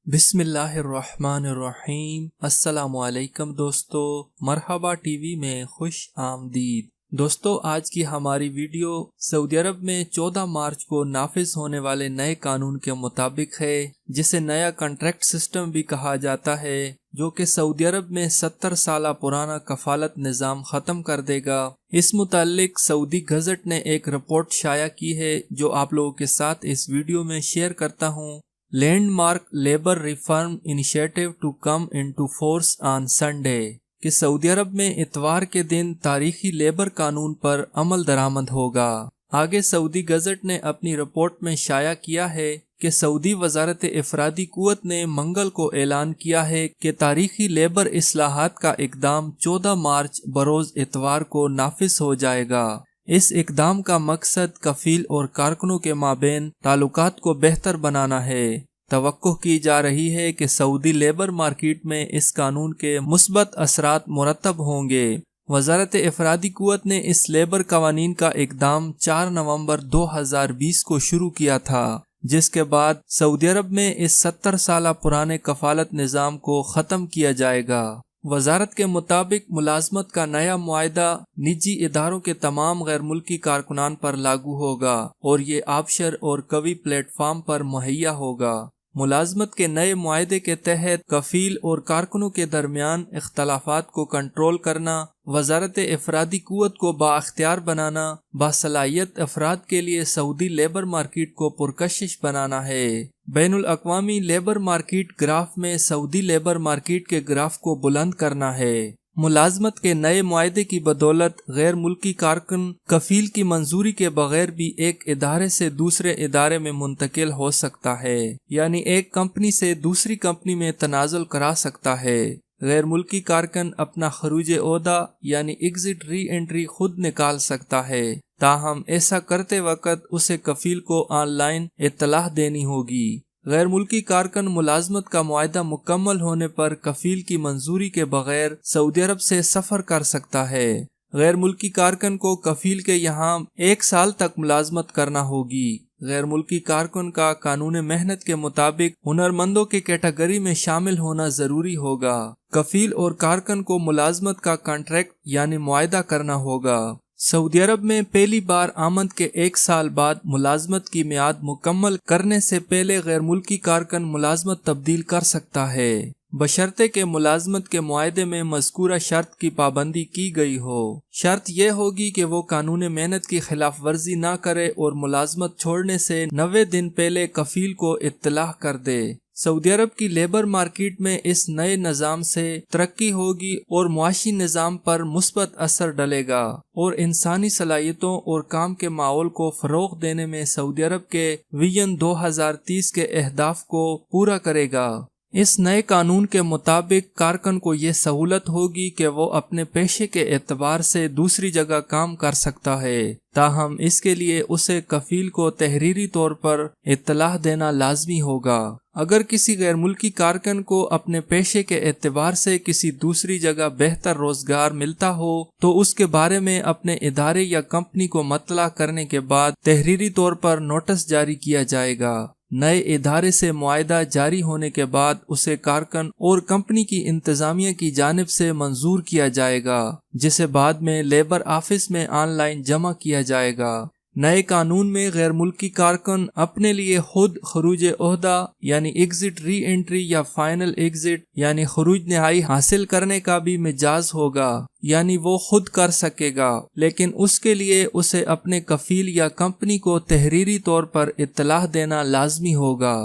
بسم اللہ الرحمن الرحیم۔ السلام علیکم دوستو، مرحبا ٹی وی میں خوش آمدید۔ دوستو، آج کی ہماری ویڈیو سعودی عرب میں 14 مارچ کو نافذ ہونے والے نئے قانون کے مطابق ہے، جسے نیا کنٹریکٹ سسٹم بھی کہا جاتا ہے، جو کہ سعودی عرب میں 70 سالہ پرانا کفالت نظام ختم کر دے گا۔ اس متعلق سعودی گزٹ نے ایک رپورٹ شائع کی ہے، جو آپ لوگوں کے ساتھ اس ویڈیو میں شیئر کرتا ہوں۔ Landmark labour reform initiative to come into force on Sunday, کہ سعودی عرب میں اتوار کے دن تاریخی لیبر قانون پر عمل درآمد ہوگا۔ آگے سعودی گزٹ نے اپنی رپورٹ میں شائع کیا ہے کہ سعودی وزارت افرادی قوت نے منگل کو اعلان کیا ہے کہ تاریخی لیبر اصلاحات کا اقدام 14 مارچ بروز اتوار کو نافذ ہو جائے گا۔ اس اقدام کا مقصد کفیل اور کارکنوں کے مابین تعلقات کو بہتر بنانا ہے۔ توقع کی جا رہی ہے کہ سعودی لیبر مارکیٹ میں اس قانون کے مثبت اثرات مرتب ہوں گے۔ وزارت افرادی قوت نے اس لیبر قوانین کا اقدام 4 نومبر 2020 کو شروع کیا تھا، جس کے بعد سعودی عرب میں اس 70 سالہ پرانے کفالت نظام کو ختم کیا جائے گا۔ وزارت کے مطابق ملازمت کا نیا معاہدہ نجی اداروں کے تمام غیر ملکی کارکنان پر لاگو ہوگا اور یہ آبشر اور قوی پلیٹ فارم پر مہیا ہوگا۔ ملازمت کے نئے معاہدے کے تحت کفیل اور کارکنوں کے درمیان اختلافات کو کنٹرول کرنا، وزارت افرادی قوت کو بااختیار بنانا، باصلاحیت افراد کے لیے سعودی لیبر مارکیٹ کو پرکشش بنانا ہے۔ بین الاقوامی لیبر مارکیٹ گراف میں سعودی لیبر مارکیٹ کے گراف کو بلند کرنا ہے۔ ملازمت کے نئے معاہدے کی بدولت غیر ملکی کارکن کفیل کی منظوری کے بغیر بھی ایک ادارے سے دوسرے ادارے میں منتقل ہو سکتا ہے، یعنی ایک کمپنی سے دوسری کمپنی میں تنازل کرا سکتا ہے۔ غیر ملکی کارکن اپنا خروج عہدہ یعنی ایگزٹ ری انٹری خود نکال سکتا ہے، تاہم ایسا کرتے وقت اسے کفیل کو آن لائن اطلاع دینی ہوگی۔ غیر ملکی کارکن ملازمت کا معاہدہ مکمل ہونے پر کفیل کی منظوری کے بغیر سعودی عرب سے سفر کر سکتا ہے۔ غیر ملکی کارکن کو کفیل کے یہاں 1 سال تک ملازمت کرنا ہوگی۔ غیر ملکی کارکن کا قانون محنت کے مطابق ہنرمندوں کے کیٹیگری میں شامل ہونا ضروری ہوگا۔ کفیل اور کارکن کو ملازمت کا کانٹریکٹ یعنی معاہدہ کرنا ہوگا۔ سعودی عرب میں پہلی بار آمد کے 1 سال بعد ملازمت کی میعاد مکمل کرنے سے پہلے غیر ملکی کارکن ملازمت تبدیل کر سکتا ہے، بشرطے کہ ملازمت کے معاہدے میں مذکورہ شرط کی پابندی کی گئی ہو۔ شرط یہ ہوگی کہ وہ قانون محنت کی خلاف ورزی نہ کرے اور ملازمت چھوڑنے سے 90 دن پہلے کفیل کو اطلاع کر دے۔ سعودی عرب کی لیبر مارکیٹ میں اس نئے نظام سے ترقی ہوگی اور معاشی نظام پر مثبت اثر ڈلے گا اور انسانی صلاحیتوں اور کام کے ماحول کو فروغ دینے میں سعودی عرب کے ویژن 2030 کے اہداف کو پورا کرے گا۔ اس نئے قانون کے مطابق کارکن کو یہ سہولت ہوگی کہ وہ اپنے پیشے کے اعتبار سے دوسری جگہ کام کر سکتا ہے، تاہم اس کے لیے اسے کفیل کو تحریری طور پر اطلاع دینا لازمی ہوگا۔ اگر کسی غیر ملکی کارکن کو اپنے پیشے کے اعتبار سے کسی دوسری جگہ بہتر روزگار ملتا ہو تو اس کے بارے میں اپنے ادارے یا کمپنی کو مطلع کرنے کے بعد تحریری طور پر نوٹس جاری کیا جائے گا۔ نئے ادارے سے معاہدہ جاری ہونے کے بعد اسے کارکن اور کمپنی کی انتظامیہ کی جانب سے منظور کیا جائے گا، جسے بعد میں لیبر آفس میں آن لائن جمع کیا جائے گا۔ نئے قانون میں غیر ملکی کارکن اپنے لیے خود خروج عہدہ یعنی ایگزٹ ری انٹری یا فائنل ایگزٹ یعنی خروج نہائی حاصل کرنے کا بھی مجاز ہوگا، یعنی وہ خود کر سکے گا، لیکن اس کے لیے اسے اپنے کفیل یا کمپنی کو تحریری طور پر اطلاع دینا لازمی ہوگا۔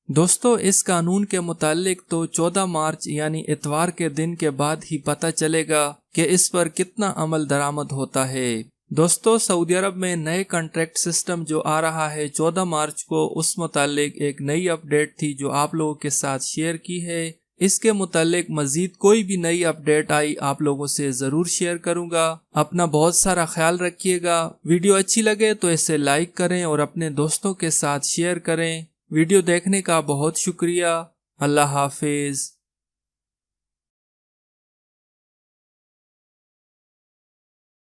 دوستو، اس قانون کے متعلق تو 14 مارچ یعنی اتوار کے دن کے بعد ہی پتہ چلے گا کہ اس پر کتنا عمل درآمد ہوتا ہے۔ دوستو، سعودی عرب میں نئے کنٹریکٹ سسٹم جو آ رہا ہے 14 مارچ کو، اس متعلق ایک نئی اپڈیٹ تھی جو آپ لوگوں کے ساتھ شیئر کی ہے۔ اس کے متعلق مزید کوئی بھی نئی اپڈیٹ آئی آپ لوگوں سے ضرور شیئر کروں گا۔ اپنا بہت سارا خیال رکھیے گا۔ ویڈیو اچھی لگے تو اسے لائک کریں اور اپنے دوستوں کے ساتھ شیئر کریں۔ ویڈیو دیکھنے کا بہت شکریہ۔ اللہ حافظ۔